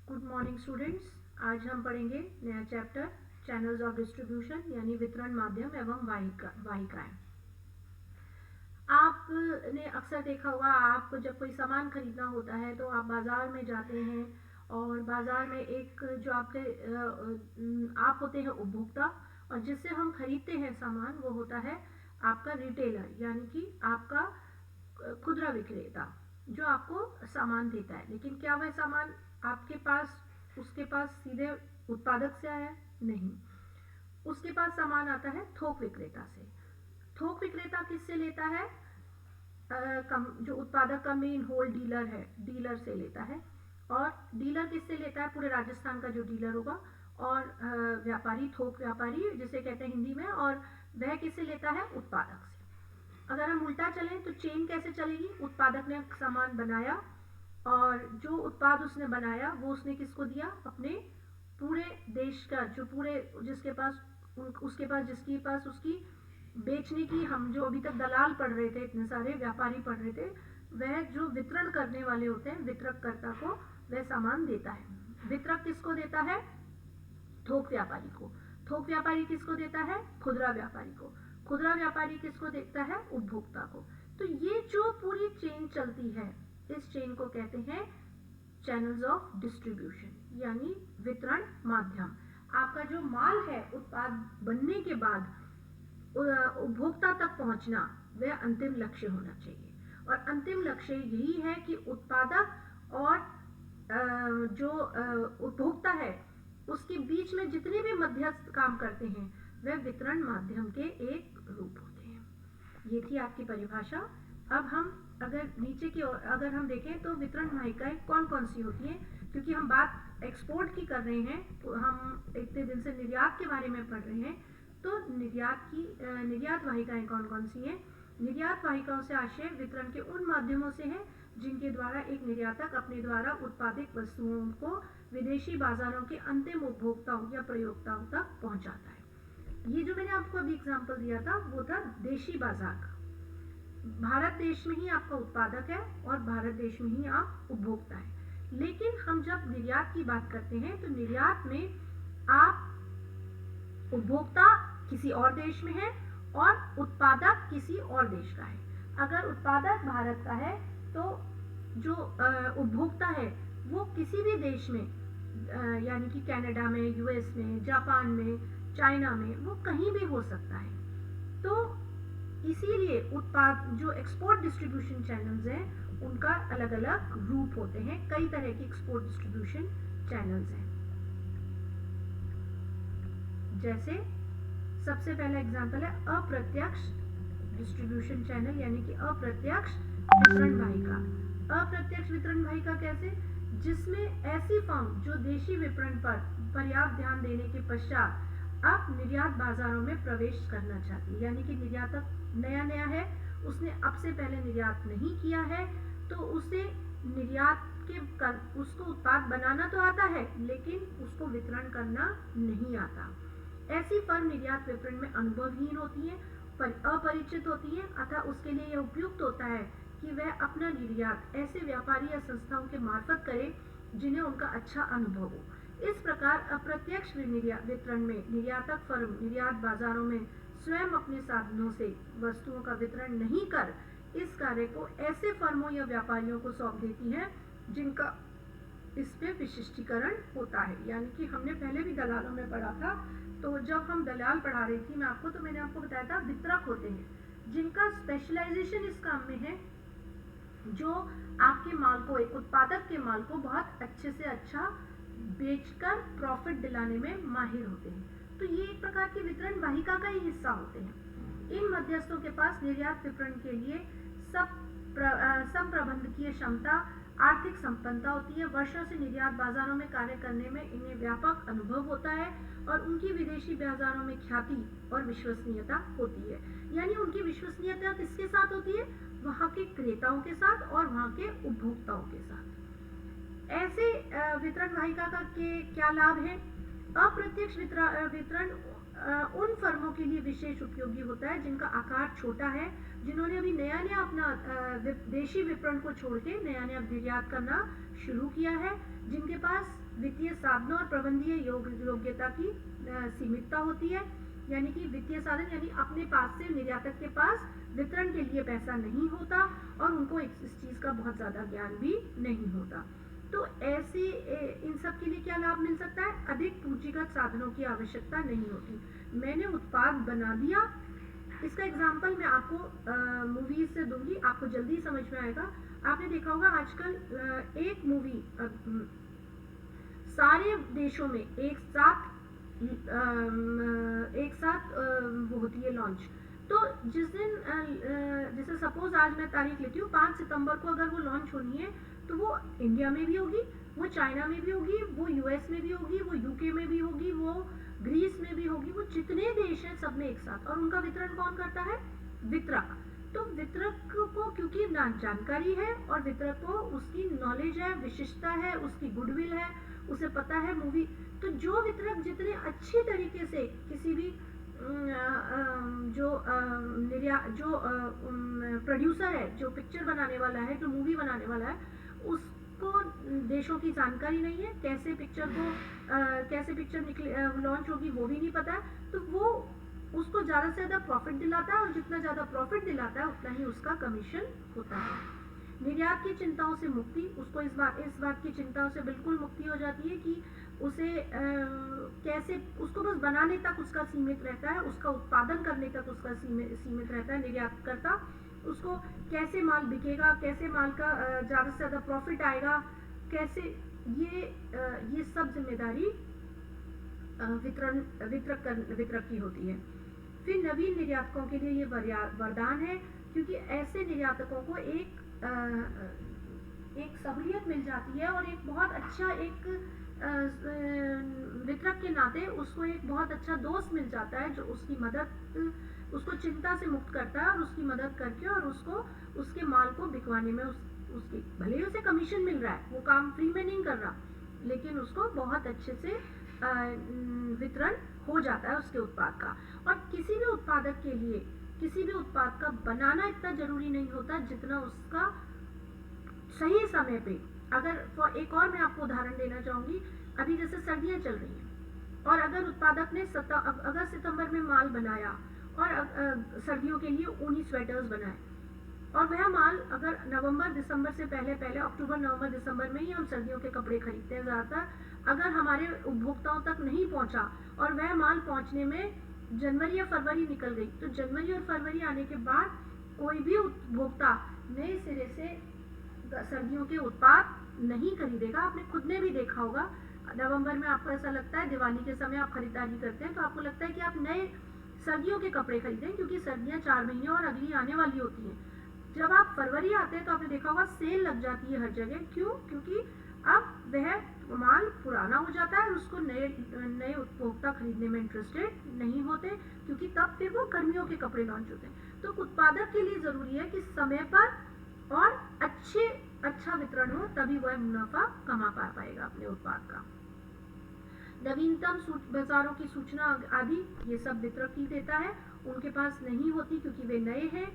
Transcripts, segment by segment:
Good morning students. आज हम पढ़ेंगे नया चैप्टर चैनल्स ऑफ डिस्ट्रीब्यूशन यानी वितरण माध्यम एवं वाहिकाएं। आपने अक्सर देखा होगा, आप जब कोई सामान खरीदना होता है तो आप बाजार में जाते हैं और बाजार में एक जो आपके आप होते हैं उपभोक्ता, और जिससे हम खरीदते हैं सामान वो होता है आपका रिटेलर यानी कि आपका खुदरा विक्रेता जो आपको सामान देता है। लेकिन क्या वह सामान आपके पास उसके पास सीधे उत्पादक से आया? नहीं, उसके पास सामान आता है थोक विक्रेता से। थोक विक्रेता किससे लेता है? जो उत्पादक का मेन होल डीलर है, डीलर से लेता है। और डीलर किससे लेता है? पूरे राजस्थान का जो डीलर होगा। और व्यापारी, थोक व्यापारी जिसे कहते हैं हिंदी में, और वह किससे लेता है? उत्पादक से। अगर हम उल्टा चलें तो चेन कैसे चलेगी? उत्पादक ने सामान बनाया और जो उत्पाद उसने बनाया वो उसने किसको दिया? अपने पूरे देश का जो पूरे जिसके पास जिसके पास उसकी बेचने की, हम जो अभी तक दलाल पढ़ रहे थे, इतने सारे व्यापारी पढ़ रहे थे, वह जो वितरण करने वाले होते हैं वितरककर्ता को वह सामान देता है। वितरक किसको देता है? थोक व्यापारी को। थोक व्यापारी किसको देता है? खुदरा व्यापारी को। खुदरा व्यापारी किसको देता है? उपभोक्ता को। तो ये जो पूरी चेन चलती है, इस चेन को कहते हैं चैनल्स ऑफ डिस्ट्रीब्यूशन यानी वितरण माध्यम। आपका जो माल है उत्पाद बनने के बाद उपभोक्ता तक पहुंचना, वह अंतिम लक्ष्य होना चाहिए। और अंतिम लक्ष्य यही है कि उत्पादक और जो उपभोक्ता है उसके बीच में जितने भी मध्यस्थ काम करते हैं वह वितरण माध्यम के एक रूप होते हैं। ये थी आपकी परिभाषा। अब हम अगर नीचे की ओर अगर हम देखें तो वितरण वाहिकाएं कौन कौन सी होती हैं, क्योंकि हम बात एक्सपोर्ट की कर रहे हैं, तो हम इतने दिन से निर्यात के बारे में पढ़ रहे हैं। तो निर्यात वाहिकाएं कौन कौन सी हैं? निर्यात वाहिकाओं से आशय वितरण के उन माध्यमों से है जिनके द्वारा एक निर्यातक अपने द्वारा उत्पादित वस्तुओं को विदेशी बाजारों के अंतिम उपभोक्ताओं या प्रयोक्ताओं तक पहुंचाता है। ये जो मैंने आपको अभी एग्जांपल दिया था वो था देशी बाजार का। भारत देश में ही आपका उत्पादक है और भारत देश में ही आप उपभोक्ता है। लेकिन हम जब निर्यात की बात करते हैं तो निर्यात में आप उपभोक्ता किसी और देश में है और उत्पादक किसी और देश का है। अगर उत्पादक भारत का है तो जो उपभोक्ता है वो किसी भी देश में यानी कि कनाडा में, यूएस में, जापान में, चाइना में, वो कहीं भी हो सकता है। तो इसीलिए उत्पाद जो एक्सपोर्ट डिस्ट्रीब्यूशन चैनल्स हैं उनका अलग अलग रूप होते हैं। कई तरह के एक्सपोर्ट डिस्ट्रीब्यूशन चैनल्स हैं। जैसे सबसे पहला एग्जांपल है अप्रत्यक्ष डिस्ट्रीब्यूशन चैनल यानी कि अप्रत्यक्ष वितरण वाहिका। अप्रत्यक्ष वितरण वाहिका कैसे? जिसमें ऐसी फर्म जो देशी विपणन पर पर्याप्त ध्यान देने के पश्चात अब निर्यात बाजारों में प्रवेश करना चाहती है, यानी कि निर्यातक नया है, उसने अब से पहले निर्यात नहीं किया है, तो उसे निर्यात के उसको उत्पाद बनाना तो आता है लेकिन उसको वितरण करना नहीं आता। ऐसी फर्म निर्यात विपणन में अनुभवहीन होती है, अपरिचित होती है, अतः उसके लिए यह उपयुक्त होता है कि वह अपना निर्यात ऐसे व्यापारी या संस्थाओं के मार्फत करे जिन्हें उनका अच्छा अनुभव हो। इस प्रकार अप्रत्यक्ष वितरण में निर्यातक फर्म निर्यात बाजारों में स्वयं अपने साधनों से वस्तुओं का वितरण नहीं कर इस कार्य को ऐसे फर्मों या व्यापारियों को सौंप देती है जिनका इस पे विशिष्टीकरण होता है। यानी कि हमने पहले भी दलालों में पढ़ा था, तो जब हम दलाल पढ़ा रही थी मैंने आपको बताया था वितरक होते हैं जिनका स्पेशलाइजेशन इस काम में है, जो आपके माल को, एक उत्पादक के माल को बहुत अच्छे से अच्छा बेचकर प्रॉफिट दिलाने में माहिर होते हैं। तो ये एक प्रकार की वितरण वाहिका का ही हिस्सा होते हैं। इन मध्यस्थों के पास निर्यात विपणन के लिए संप्रबंधकीय क्षमता, आर्थिक संपन्नता होती है। वर्षों से निर्यात बाजारों में कार्य करने में इन्हें व्यापक अनुभव होता है और उनकी विदेशी बाजारों में ख्याति और विश्वसनीयता होती है। यानी उनकी विश्वसनीयता किसके साथ होती है? वहाँ के क्रेताओं के साथ और वहाँ के उपभोक्ताओं के साथ। ऐसे वितरण वाहिका का के क्या लाभ है? अप्रत्यक्ष वितरण उन फर्मों के लिए विशेष उपयोगी होता है जिनका आकार छोटा है, जिन्होंने अभी नया अपना देशी विपणन को छोड़ के नया निर्यात करना शुरू किया है, जिनके पास वित्तीय साधनों और प्रबंधीय योग्यता की सीमितता होती है। यानी कि वित्तीय साधन यानी अपने पास से निर्यातक के पास वितरण के लिए पैसा नहीं होता और उनको इस चीज़ का बहुत ज़्यादा ज्ञान भी नहीं होता। तो ऐसे इन सब के लिए क्या लाभ मिल सकता है? अधिक पूंजीगत साधनों की आवश्यकता नहीं होती। मैंने उत्पाद बना दिया। इसका एग्जाम्पल मैं आपको मूवीज से दूंगी, आपको जल्दी समझ में आएगा। आपने देखा होगा आजकल एक मूवी सारे देशों में एक साथ वो होती है लॉन्च। तो जिस दिन जैसे सपोज आज मैं तारीख लेती हूँ 5 सितंबर को अगर वो लॉन्च होनी है तो वो इंडिया में भी होगी, वो चाइना में भी होगी, वो यूएस में भी होगी, वो यूके में भी होगी, वो ग्रीस में भी होगी, वो जितने देश हैं सब में एक साथ। और उनका वितरण कौन करता है? वितरक। तो वितरक को क्योंकि जानकारी है और वितरक को उसकी नॉलेज है, विशिष्टता है, उसकी गुडविल है, उसे पता है मूवी। तो जो वितरक जितने अच्छी तरीके से किसी भी जो प्रोड्यूसर है, जो पिक्चर बनाने वाला है, जो मूवी बनाने वाला है, उसको देशों की जानकारी नहीं है, कैसे पिक्चर लॉन्च होगी वो भी नहीं पता है, तो वो उसको ज़्यादा से ज़्यादा प्रॉफिट दिलाता है और जितना ज़्यादा प्रॉफिट दिलाता है उतना ही उसका कमीशन होता है। निर्यात की चिंताओं से मुक्ति, उसको इस बात की चिंताओं से बिल्कुल मुक्ति हो जाती है कि उसे कैसे, उसको बस बनाने तक उसका सीमित रहता है, उसका उत्पादन करने तक उसका सीमित रहता है निर्यात करता। उसको कैसे माल बिकेगा, कैसे माल का ज़्यादा से ज़्यादा प्रॉफिट आएगा, कैसे, ये सब जिम्मेदारी वितरक की होती है। फिर नवीन निर्यातकों के लिए ये वरदान है, क्योंकि ऐसे निर्यातकों को एक सहूलियत मिल जाती है और एक बहुत अच्छा वितरक के नाते उसको एक बहुत अच्छा दोस्त मिल जाता है जो उसको चिंता से मुक्त करता है और उसकी मदद करके और उसको उसके माल को बिकवाने में उसकी भले ही उसे कमीशन मिल रहा है, वो काम फ्री में नहीं कर रहा, लेकिन उसको बहुत अच्छे से वितरण हो जाता है उसके उत्पाद का। और किसी भी उत्पादक के लिए किसी भी उत्पाद का बनाना इतना जरूरी नहीं होता जितना उसका सही समय पे, अगर एक और मैं आपको उदाहरण देना चाहूंगी। अभी जैसे सर्दियां चल रही हैं और अगर उत्पादक ने अगस्त सितंबर में माल बनाया और सर्दियों के लिए ऊनी स्वेटर्स बनाए और वह माल अगर नवंबर दिसंबर से पहले अक्टूबर नवंबर दिसंबर में ही हम सर्दियों के कपड़े खरीदते हैं ज़्यादातर, अगर हमारे उपभोक्ताओं तक नहीं पहुंचा और वह माल पहुंचने में जनवरी या फरवरी निकल गई, तो जनवरी और फरवरी आने के बाद कोई भी उपभोक्ता नए सिरे से सर्दियों के उत्पाद नहीं खरीदेगा। आपने खुद ने भी देखा होगा, नवंबर में आपको ऐसा लगता है, दिवाली के समय आप खरीदारी करते हैं तो आपको लगता है कि आप नए सर्दियों के कपड़े खरीदें, क्योंकि सर्दियां 4 महीने और अगली आने वाली होती हैं। जब आप फरवरी आते हैं तो आपने देखा होगा सेल लग जाती है हर जगह। क्यों? क्योंकि अब वह माल पुराना हो जाता है और उसको नए उपभोक्ता खरीदने में इंटरेस्टेड नहीं होते, क्योंकि तब फिर वो गर्मियों के कपड़े लॉन्च होते हैं। तो उत्पादक के लिए जरूरी है कि समय पर और अच्छा वितरण हो, तभी वह मुनाफा कमा पाएगा अपने उत्पाद का। नवीनतम बाजारों की सूचना आदि ये सब वितरक ही देता है, उनके पास नहीं होती क्योंकि वे नए हैं।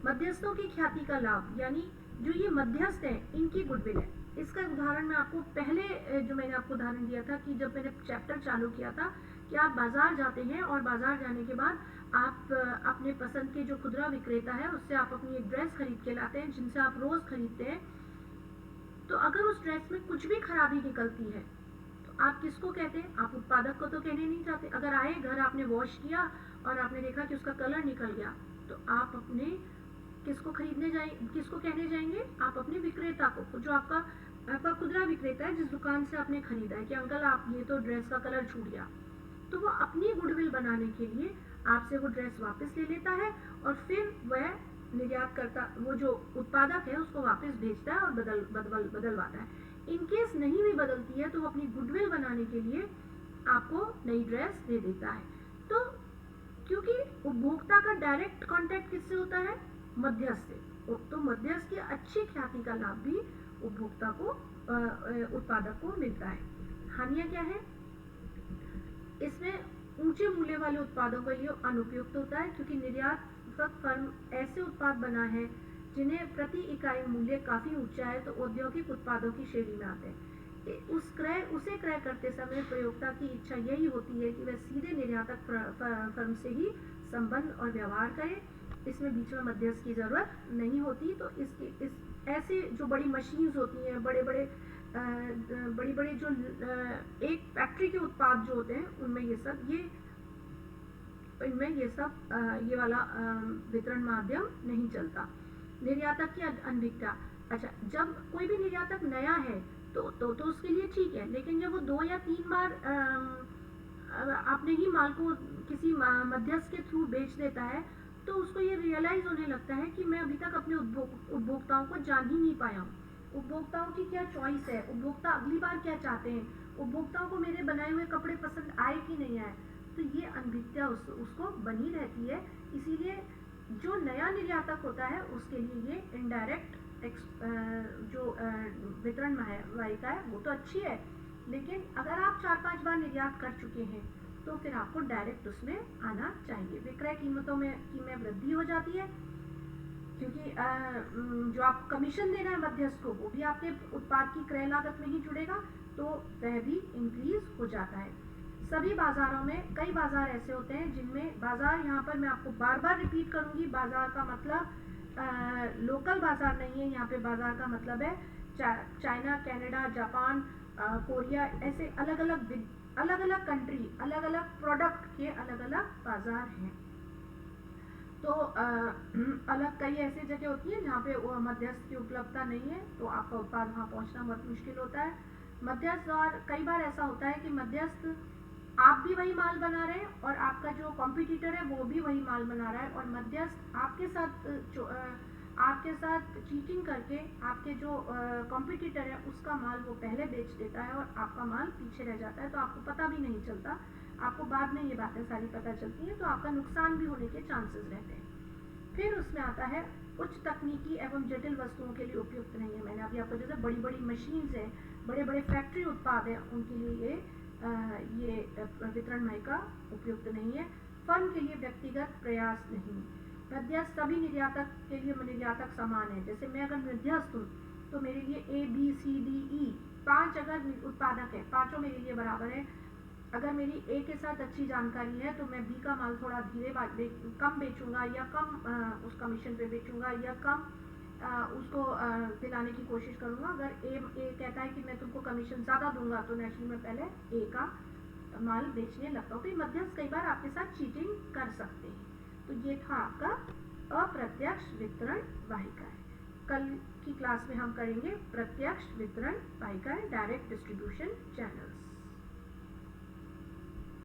मध्यस्थों की ख्याति का लाभ, यानी जो ये मध्यस्थ हैं इनकी गुडविल है। इसका उदाहरण मैं आपको पहले जो मैंने आपको उदाहरण दिया था कि जब मैंने चैप्टर चालू किया था कि आप बाजार जाते हैं और बाजार जाने के बाद आप अपने पसंद के जो खुदरा विक्रेता है उससे आप अपनी एक ड्रेस खरीद के लाते हैं जिनसे आप रोज खरीदते हैं। तो अगर उस ड्रेस में कुछ भी खराबी निकलती है तो आप किसको कहते हैं? आप उत्पादक को तो कहने नहीं चाहते। अगर आए घर, आपने वॉश किया और आपने देखा कि उसका कलर निकल गया, तो आप अपने किसको कहने जाएंगे? आप अपने विक्रेता को, जो आपका खुदरा विक्रेता है, जिस दुकान से आपने खरीदा है, कि अंकल आप ये तो ड्रेस का कलर छूट गया। तो वो अपनी गुडविल बनाने के लिए आपसे वो ड्रेस वापस ले लेता है और फिर वह निर्यात करता, वो जो उत्पादक है उसको वापस भेजता है और बदलवाता है। इनकेस नहीं भी बदलती है तो वो अपनी गुडविल बनाने के लिए आपको नई ड्रेस दे देता है। तो क्योंकि उपभोक्ता का डायरेक्ट कांटेक्ट किससे होता है? मध्यस्थ से। तो मध्यस्थ की अच्छी ख्याति का लाभ भी उपभोक्ता को, उत्पादक को मिलता है। हानियां क्या है? इसमें ऊंचे मूल्य वाले उत्पादों के लिए अनुपयुक्त होता है, क्योंकि निर्यातक फर्म ऐसे उत्पाद बना है जिन्हें प्रति इकाई मूल्य काफी ऊंचा है, तो औद्योगिक उत्पादों की श्रेणी में आते हैं। उसे क्रय करते समय प्रयोक्ता की इच्छा यही होती है कि वह सीधे निर्यातक फर्म से ही संबंध और व्यवहार करे, इसमें बीच में मध्यस्थ की जरूरत नहीं होती। तो इस ऐसे जो बड़ी मशीन्स होती हैं, बड़े बड़े जो एक फैक्ट्री के उत्पाद जो होते हैं उनमें ये वाला वितरण माध्यम नहीं चलता। निर्यातक की अनभिज्ञता। अच्छा, जब कोई भी निर्यातक नया है तो उसके लिए ठीक है, लेकिन जब वो 2 या 3 बार आपने ही माल को किसी मध्यस्थ के थ्रू बेच देता है, तो उसको ये रियलाइज होने लगता है कि मैं अभी तक अपने उपभोक्ताओं को जान ही नहीं पाया हूँ। उपभोक्ताओं की क्या चॉइस है, उपभोक्ता अगली बार क्या चाहते हैं, उपभोक्ताओं को मेरे बनाए हुए कपड़े पसंद आए कि नहीं आए। तो ये अनभिज्ञता उसको बनी रहती है। इसीलिए जो नया निर्यातक होता है उसके लिए ये इनडायरेक्ट जो वितरण वाहिका है वो तो अच्छी है, लेकिन अगर आप 4-5 बार निर्यात कर चुके हैं तो फिर आपको डायरेक्ट उसमें आना चाहिए। विक्रय कीमतों में वृद्धि हो जाती है, क्योंकि जो आप कमीशन दे रहे हैं मध्यस्थ को, वो भी आपके उत्पाद की क्रय लागत में ही जुड़ेगा, तो वह भी इंक्रीज हो जाता है। सभी बाजारों में, कई बाजार ऐसे होते हैं जिनमें बाजार, यहाँ पर मैं आपको बार बार रिपीट करूंगी, बाजार का मतलब लोकल बाजार नहीं है। यहाँ पे बाजार का मतलब है चाइना, कनाडा, जापान, कोरिया, ऐसे अलग अलग कंट्री, अलग अलग प्रोडक्ट के अलग अलग बाजार हैं। तो अलग कई ऐसी जगह होती है जहाँ पे मध्यस्थ की उपलब्धता नहीं है, तो आपका उत्पाद वहाँ पहुँचना बहुत मुश्किल होता है। मध्यस्थ, और कई बार ऐसा होता है कि मध्यस्थ आप भी वही माल बना रहे हैं और आपका जो कॉम्पिटिटर है वो भी वही माल बना रहा है, और मध्यस्थ आपके साथ चीटिंग करके आपके जो कॉम्पिटिटर है उसका माल वो पहले बेच देता है और आपका माल पीछे रह जाता है, तो आपको पता भी नहीं चलता। आपको बाद में ये बातें सारी पता चलती हैं, तो आपका नुकसान भी होने के चांसेस रहते हैं। फिर उसमें आता है उच्च तकनीकी एवं जटिल वस्तुओं के लिए उपयुक्त नहीं है। मैंने अभी आपको जैसे बड़ी बड़ी मशीन्स हैं, बड़े बड़े फैक्ट्री उत्पाद हैं, उनके लिए ये वितरण वाहिका उपयुक्त नहीं है। फर्म के लिए व्यक्तिगत प्रयास नहीं। मध्यस्थ, सभी निर्यातक के लिए निर्यातक समान है। जैसे मैं अगर मध्यस्थ हूँ तो मेरे लिए ABCDE 5 अगर उत्पादक है, पांचों मेरे लिए बराबर है। अगर मेरी A के साथ अच्छी जानकारी है तो मैं B का माल थोड़ा कम बेचूंगा, या कम उस कमीशन पे बेचूंगा, या कम उसको दिलाने की कोशिश करूंगा। अगर A कहता है कि मैं तुमको कमीशन ज़्यादा दूंगा, तो नेचुरली मैं पहले A का माल बेचने लगता हूँ। तो ये मध्यस्थ कई बार आपके साथ चीटिंग कर सकते हैं। तो ये था आपका अप्रत्यक्ष वितरण वाहिका है। कल की क्लास में हम करेंगे प्रत्यक्ष वितरण वाहिका, डायरेक्ट डिस्ट्रीब्यूशन चैनल्स।